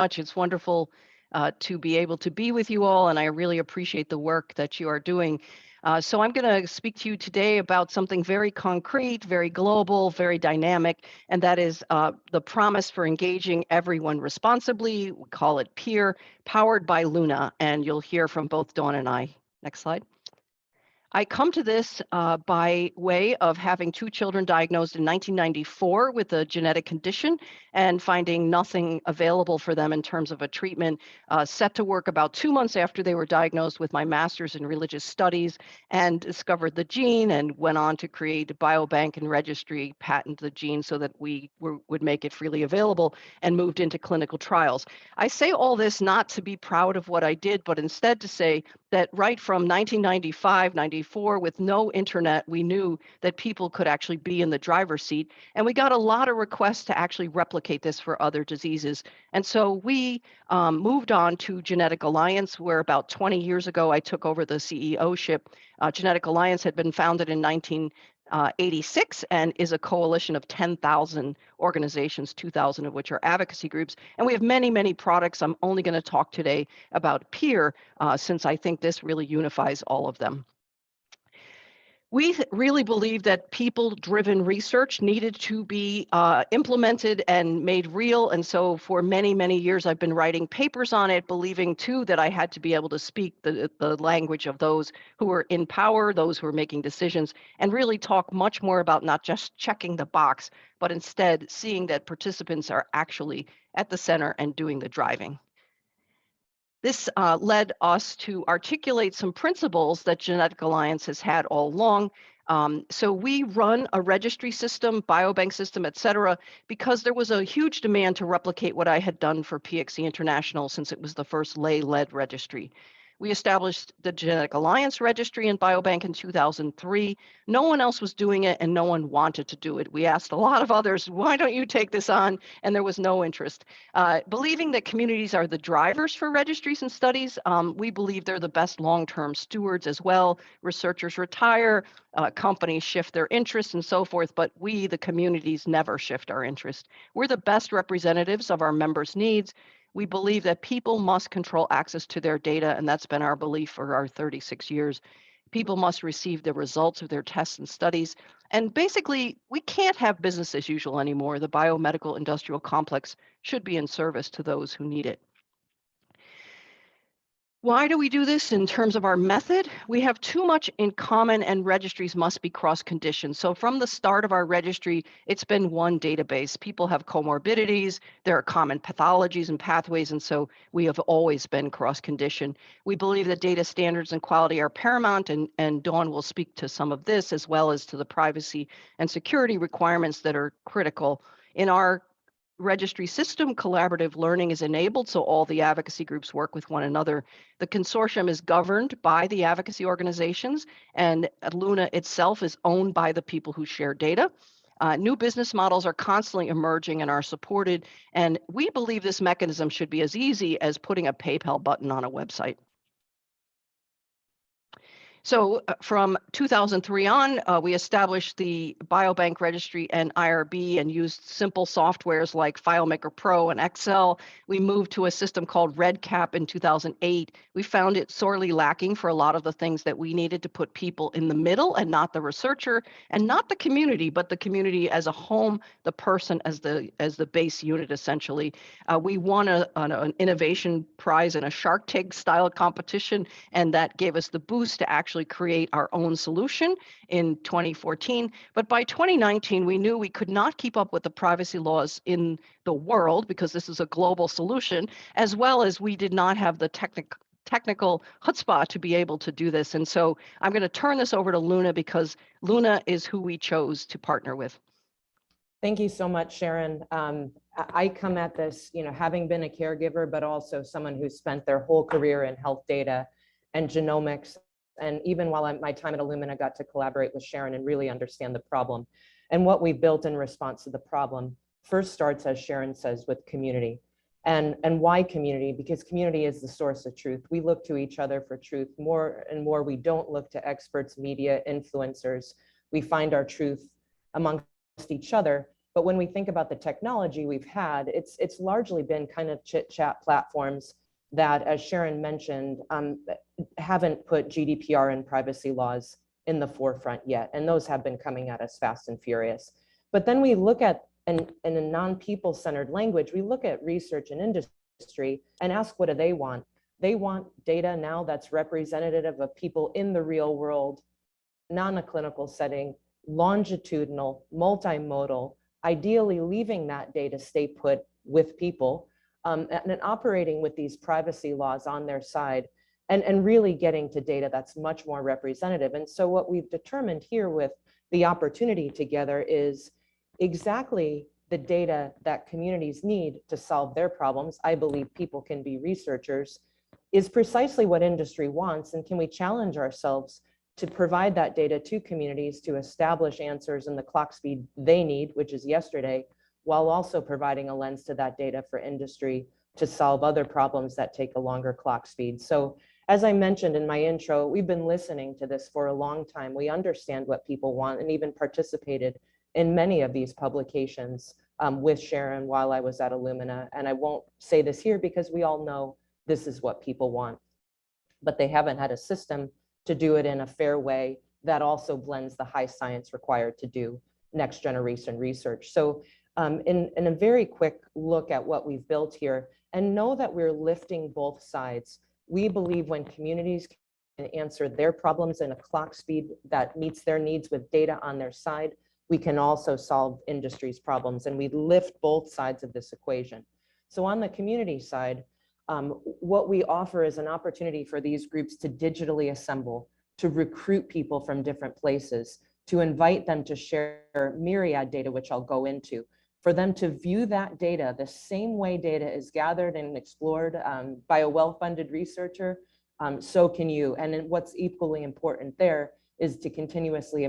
much. It's wonderful to be able to be with you all, and I really appreciate the work that you are doing. So I'm going to speak to you today about something very concrete, very global, very dynamic, and that is the promise for engaging everyone responsibly. We call it PEER, powered by Luna, and you'll hear from both Dawn and I. Next slide. I come to this by way of having two children diagnosed in 1994 with a genetic condition and finding nothing available for them in terms of a treatment. Set to work about 2 months after they were diagnosed with my master's in religious studies and discovered the gene and went on to create a biobank and registry, patent the gene so that we would make it freely available, and moved into clinical trials. I say all this not to be proud of what I did, but instead to say that right from 1995, 94, with no internet, we knew that people could actually be in the driver's seat. And we got a lot of requests to actually replicate this for other diseases. And so we moved on to Genetic Alliance, where about 20 years ago, I took over the CEO-ship. Genetic Alliance had been founded in 1986 and is a coalition of 10,000 organizations, 2,000 of which are advocacy groups. And we have many, many products. I'm only going to talk today about PEER, since I think this really unifies all of them. We really believe that people-driven research needed to be implemented and made real. And so for many, many years, I've been writing papers on it, believing too that I had to be able to speak the language of those who are in power, those who are making decisions, and really talk much more about not just checking the box, but instead seeing that participants are actually at the center and doing the driving. This led us to articulate some principles that Genetic Alliance has had all along. So we run a registry system, biobank system, et cetera, because there was a huge demand to replicate what I had done for PXE International since it was the first lay-led registry. We established the Genetic Alliance Registry and Biobank in 2003. No one else was doing it and no one wanted to do it. We asked a lot of others, why don't you take this on? And there was no interest. Believing that communities are the drivers for registries and studies, we believe they're the best long-term stewards as well. Researchers retire, companies shift their interests and so forth, but we, the communities, never shift our interest. We're the best representatives of our members' needs. We believe that people must control access to their data, and that's been our belief for our 36 years. People must receive the results of their tests and studies. And basically, we can't have business as usual anymore. The biomedical industrial complex should be in service to those who need it. Why do we do this in terms of our method? We have too much in common and registries must be cross-conditioned. So from the start of our registry, it's been one database. People have comorbidities, there are common pathologies and pathways, and so we have always been cross-conditioned. We believe that data standards and quality are paramount, and Dawn will speak to some of this as well as to the privacy and security requirements that are critical. In our registry system, collaborative learning is enabled, so all the advocacy groups work with one another. The consortium is governed by the advocacy organizations, and Luna itself is owned by the people who share data. New business models are constantly emerging and are supported, and we believe this mechanism should be as easy as putting a PayPal button on a website. So from 2003 on, we established the Biobank Registry and IRB and used simple softwares like FileMaker Pro and Excel. We moved to a system called REDCap in 2008. We found it sorely lacking for a lot of the things that we needed to put people in the middle and not the researcher and not the community, but the community as a home, the person as the base unit, essentially. We won an innovation prize in a Shark Tank style competition, and that gave us the boost to actually create our own solution in 2014. But by 2019, we knew we could not keep up with the privacy laws in the world because this is a global solution, as well as we did not have the technical chutzpah to be able to do this. And so I'm going to turn this over to Luna because Luna is who we chose to partner with. Thank you so much, Sharon. I come at this, having been a caregiver, but also someone who's spent their whole career in health data and genomics. And even while my time at Illumina, got to collaborate with Sharon and really understand the problem. And what we built in response to the problem first starts, as Sharon says, with community. And why community? Because community is the source of truth. We look to each other for truth more and more. We don't look to experts, media, influencers. We find our truth amongst each other. But when we think about the technology we've had, it's largely been kind of chit chat platforms that, as Sharon mentioned, haven't put GDPR and privacy laws in the forefront yet. And those have been coming at us fast and furious. But then we look at, in a non-people centered language, we look at research and industry and ask, what do they want? They want data now that's representative of people in the real world, non a clinical setting, longitudinal, multimodal, ideally leaving that data stay put with people, and operating with these privacy laws on their side, and really getting to data that's much more representative. And so what we've determined here with the opportunity together is exactly the data that communities need to solve their problems. I believe people can be researchers, is precisely what industry wants. And can we challenge ourselves to provide that data to communities to establish answers in the clock speed they need, which is yesterday, while also providing a lens to that data for industry to solve other problems that take a longer clock speed. So as I mentioned in my intro, we've been listening to this for a long time. We understand what people want and even participated in many of these publications with Sharon while I was at Illumina. And I won't say this here because we all know this is what people want, but they haven't had a system to do it in a fair way that also blends the high science required to do next generation research. So in a very quick look at what we've built here, and know that we're lifting both sides. We believe when communities can answer their problems in a clock speed that meets their needs with data on their side, we can also solve industry's problems, and we lift both sides of this equation. So on the community side, what we offer is an opportunity for these groups to digitally assemble, to recruit people from different places, to invite them to share myriad data, which I'll go into, for them to view that data the same way data is gathered and explored by a well-funded researcher, so can you. And what's equally important there is to continuously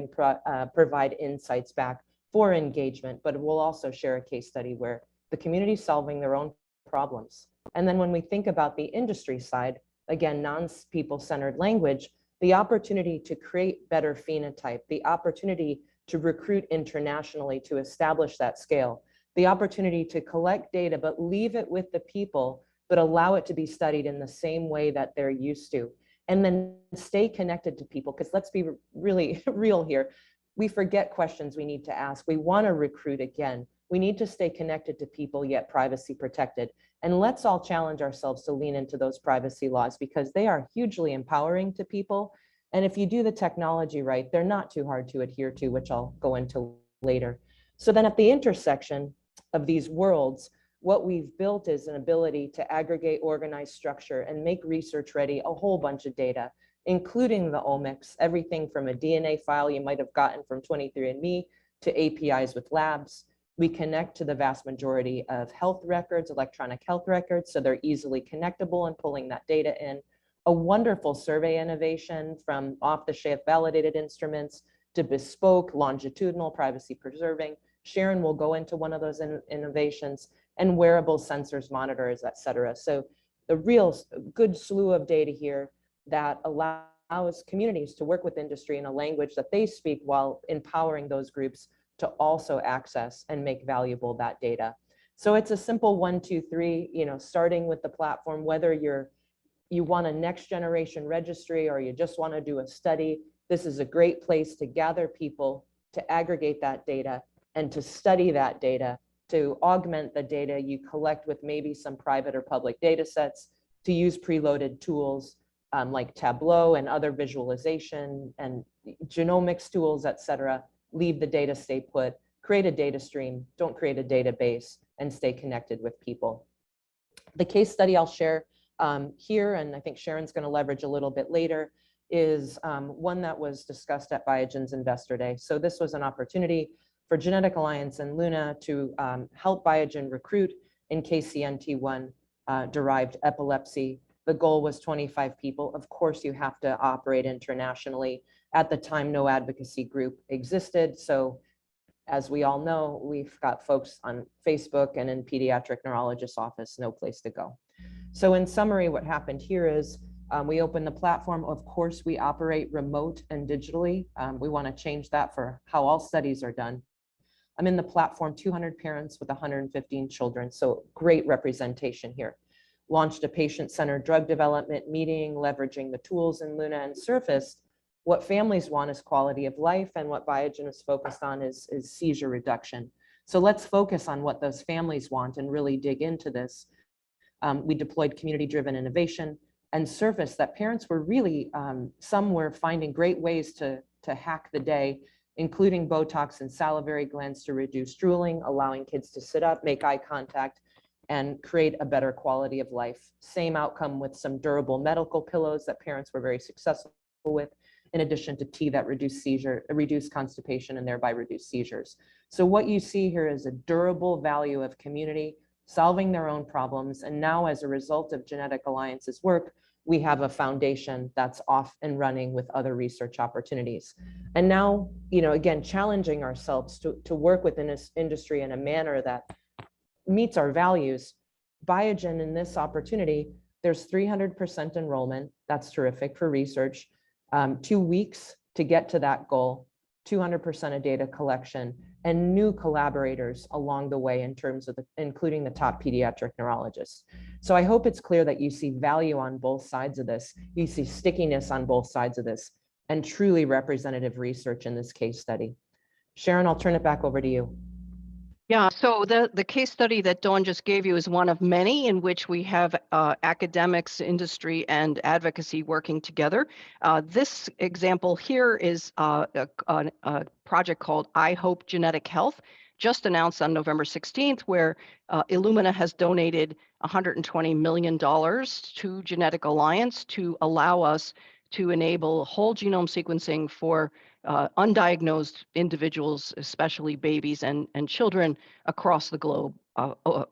provide insights back for engagement, but we'll also share a case study where the community is solving their own problems. And then when we think about the industry side, again, non-people centered language, the opportunity to create better phenotype, the opportunity to recruit internationally to establish that scale, the opportunity to collect data, but leave it with the people, but allow it to be studied in the same way that they're used to. And then stay connected to people, because let's be really real here. We forget questions we need to ask. We want to recruit again. We need to stay connected to people, yet privacy protected. And let's all challenge ourselves to lean into those privacy laws, because they are hugely empowering to people. And if you do the technology right, they're not too hard to adhere to, which I'll go into later. So then at the intersection of these worlds, what we've built is an ability to aggregate, organize, structure, and make research ready a whole bunch of data, including the omics, everything from a DNA file you might have gotten from 23andMe to APIs with labs. We connect to the vast majority of health records, electronic health records, so they're easily connectable and pulling that data in. A wonderful survey innovation from off-the-shelf validated instruments to bespoke, longitudinal, privacy preserving. Sharon will go into one of those innovations, and wearable sensors, monitors, et cetera. So the real good slew of data here that allows communities to work with industry in a language that they speak while empowering those groups to also access and make valuable that data. So it's a simple 1, 2, 3, starting with the platform, whether you want a next generation registry or you just want to do a study, this is a great place to gather people, to aggregate that data, and to study that data, to augment the data you collect with maybe some private or public data sets, to use preloaded tools like Tableau and other visualization and genomics tools, et cetera. Leave the data stay put, create a data stream, don't create a database, and stay connected with people. The case study I'll share here, and I think Sharon's going to leverage a little bit later, is one that was discussed at Biogen's Investor Day. So this was an opportunity for Genetic Alliance and Luna to help Biogen recruit in KCNT1 derived epilepsy. The goal was 25 people. Of course, you have to operate internationally. At the time, no advocacy group existed. So as we all know, we've got folks on Facebook and in pediatric neurologist's office, no place to go. So in summary, what happened here is we opened the platform. Of course, we operate remote and digitally. We want to change that for how all studies are done. I'm in the platform 200 parents with 115 children, so great representation here. Launched a patient-centered drug development meeting, leveraging the tools in Luna and surfaced what families want is quality of life, and what Biogen is focused on is seizure reduction. So let's focus on what those families want and really dig into this. We deployed community-driven innovation and surfaced that parents were really, some were finding great ways to hack the day, including Botox and salivary glands to reduce drooling, allowing kids to sit up, make eye contact, and create a better quality of life. Same outcome with some durable medical pillows that parents were very successful with, in addition to tea that reduce constipation and thereby reduce seizures. So what you see here is a durable value of community solving their own problems. And now as a result of Genetic Alliance's work, we have a foundation that's off and running with other research opportunities. And now, again, challenging ourselves to work within this industry in a manner that meets our values. Biogen, in this opportunity, there's 300% enrollment. That's terrific for research. 2 weeks to get to that goal, 200% of data collection, and new collaborators along the way in terms of including the top pediatric neurologists. So I hope it's clear that you see value on both sides of this. You see stickiness on both sides of this, and truly representative research in this case study. Sharon, I'll turn it back over to you. Yeah, so the case study that Dawn just gave you is one of many in which we have academics, industry, and advocacy working together. This example here is a project called I Hope Genetic Health, just announced on November 16th, where Illumina has donated $120 million to Genetic Alliance to allow us to enable whole genome sequencing for undiagnosed individuals, especially babies and children across the globe,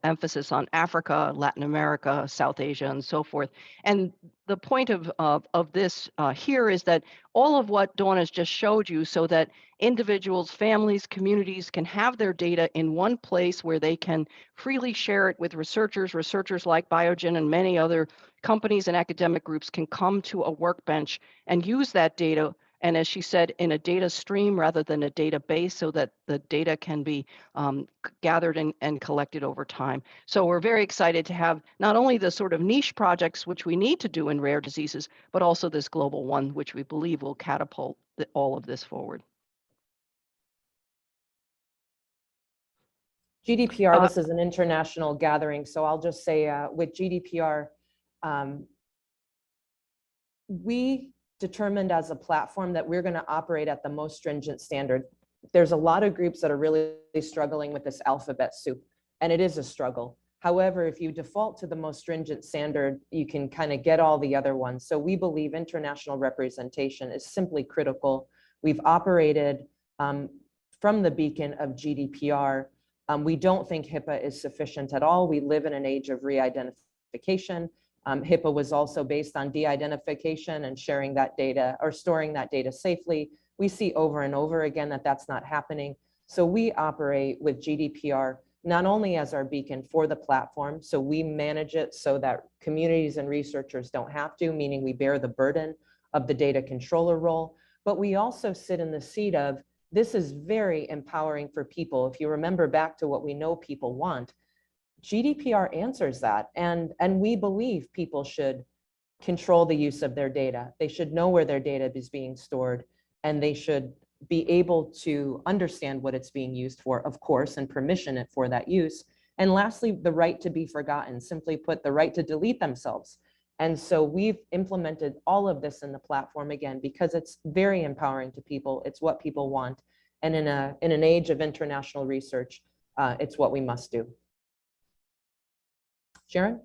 emphasis on Africa, Latin America, South Asia, and so forth. And the point of this here is that all of what Dawn has just showed you, so that individuals, families, communities can have their data in one place where they can freely share it with researchers like Biogen and many other companies and academic groups can come to a workbench and use that data. And as she said, in a data stream rather than a database, so that the data can be gathered and collected over time. So we're very excited to have not only the sort of niche projects, which we need to do in rare diseases, but also this global one, which we believe will catapult all of this forward. GDPR, this is an international gathering. So I'll just say with GDPR, we determined as a platform that we're going to operate at the most stringent standard. There's a lot of groups that are really struggling with this alphabet soup, and it is a struggle. However, if you default to the most stringent standard, you can kind of get all the other ones. So we believe international representation is simply critical. We've operated from the beacon of GDPR. We don't think HIPAA is sufficient at all. We live in an age of re-identification. HIPAA was also based on de-identification and sharing that data or storing that data safely. We see over and over again that that's not happening. So we operate with GDPR not only as our beacon for the platform, so we manage it so that communities and researchers don't have to, meaning we bear the burden of the data controller role, but we also sit in the seat of, this is very empowering for people. If you remember back to what we know people want, GDPR answers that, and we believe people should control the use of their data. They should know where their data is being stored, and they should be able to understand what it's being used for, of course, and permission it for that use. And lastly, the right to be forgotten, simply put, the right to delete themselves. And so we've implemented all of this in the platform, again, because it's very empowering to people. It's what people want. And in an age of international research, it's what we must do. Sharon?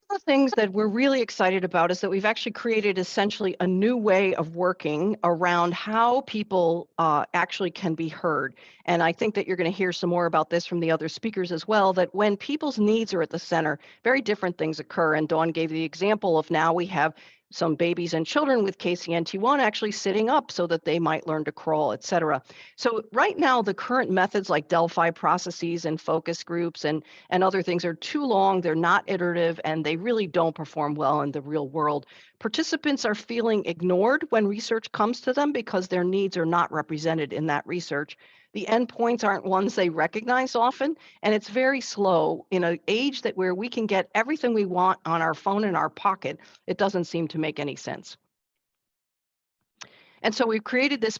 One of the things that we're really excited about is that we've actually created essentially a new way of working around how people actually can be heard. And I think that you're going to hear some more about this from the other speakers as well, that when people's needs are at the center, very different things occur. And Dawn gave the example of now we have some babies and children with KCNT1 actually sitting up so that they might learn to crawl, et cetera. So right now, the current methods like Delphi processes and focus groups and other things are too long, they're not iterative, and they really don't perform well in the real world. Participants are feeling ignored when research comes to them because their needs are not represented in that research. The endpoints aren't ones they recognize often, and it's very slow. In an age that where we can get everything we want on our phone in our pocket, it doesn't seem to make any sense. And so we've created this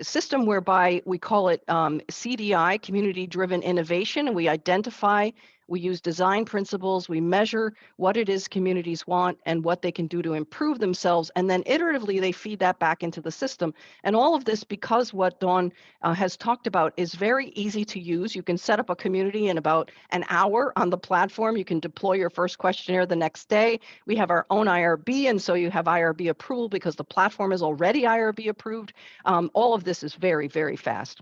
system whereby we call it CDI, Community Driven Innovation, and we identify, we use design principles, we measure what it is communities want and what they can do to improve themselves, and then iteratively they feed that back into the system. And all of this, because what Dawn has talked about, is very easy to use. You can set up a community in about an hour on the platform. You can deploy your first questionnaire the next day. We have our own IRB, and so you have IRB approval because the platform is already IRB approved. All of this is very, very fast.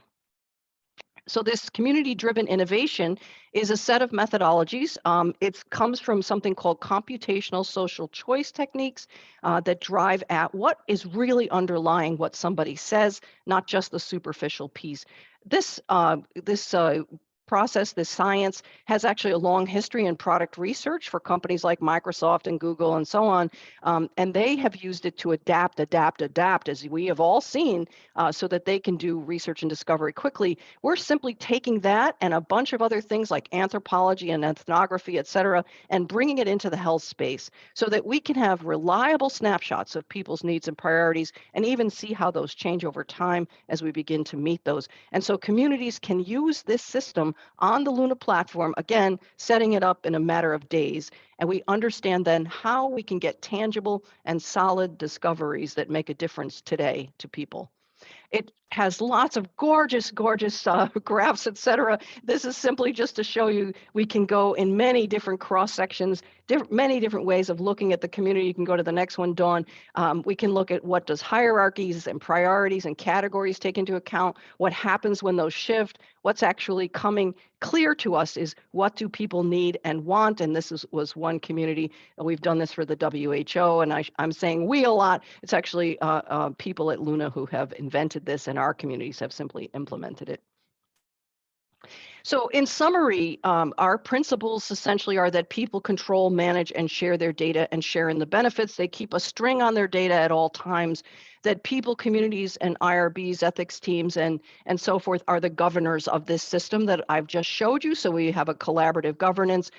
So this community-driven innovation is a set of methodologies. It comes from something called computational social choice techniques that drive at what is really underlying what somebody says, not just the superficial piece. This process, this science, has actually a long history in product research for companies like Microsoft and Google and so on. And they have used it to adapt, as we have all seen, so that they can do research and discovery quickly. We're simply taking that and a bunch of other things like anthropology and ethnography, et cetera, and bringing it into the health space so that we can have reliable snapshots of people's needs and priorities and even see how those change over time as we begin to meet those. And so communities can use this system on the Luna platform, again, setting it up in a matter of days. And we understand then how we can get tangible and solid discoveries that make a difference today to people. It has lots of gorgeous graphs, et cetera. This is simply just to show you we can go in many different cross sections, many different ways of looking at the community. You can go to the next one, Dawn. We can look at what does hierarchies and priorities and categories take into account, what happens when those shift, what's actually coming clear to us is what do people need and want, and this was one community. We've done this for the WHO, and I'm saying we a lot. It's actually people at Luna who have invented this, and our communities have simply implemented it. So in summary, our principles essentially are that people control, manage, and share their data and share in the benefits. They keep a string on their data at all times, that people, communities, and IRBs, ethics teams, and so forth are the governors of this system that I've just showed you. So we have a collaborative governance.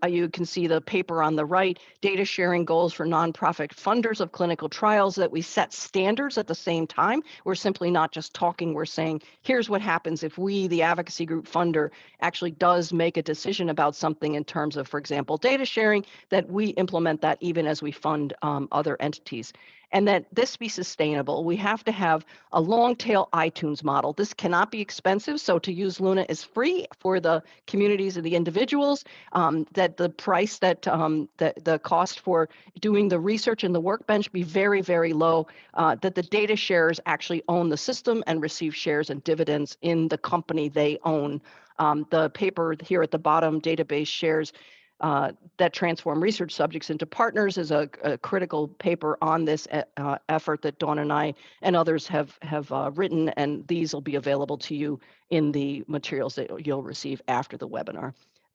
You can see the paper on the right, data sharing goals for nonprofit funders of clinical trials, that we set standards at the same time. We're simply not just talking, we're saying, here's what happens if we, the advocacy group funder, actually does make a decision about something in terms of, for example, data sharing, that we implement that even as we fund other entities. And that this be sustainable, we have to have a long tail iTunes model. This cannot be expensive, so to use Luna is free for the communities and the individuals, that the price that the cost for doing the research and the workbench be very, very low, that the data sharers actually own the system and receive shares and dividends in the company they own. The paper here at the bottom, database shares that transform research subjects into partners, is a critical paper on this effort that Dawn and I and others have written, and these will be available to you in the materials that you'll receive after the webinar.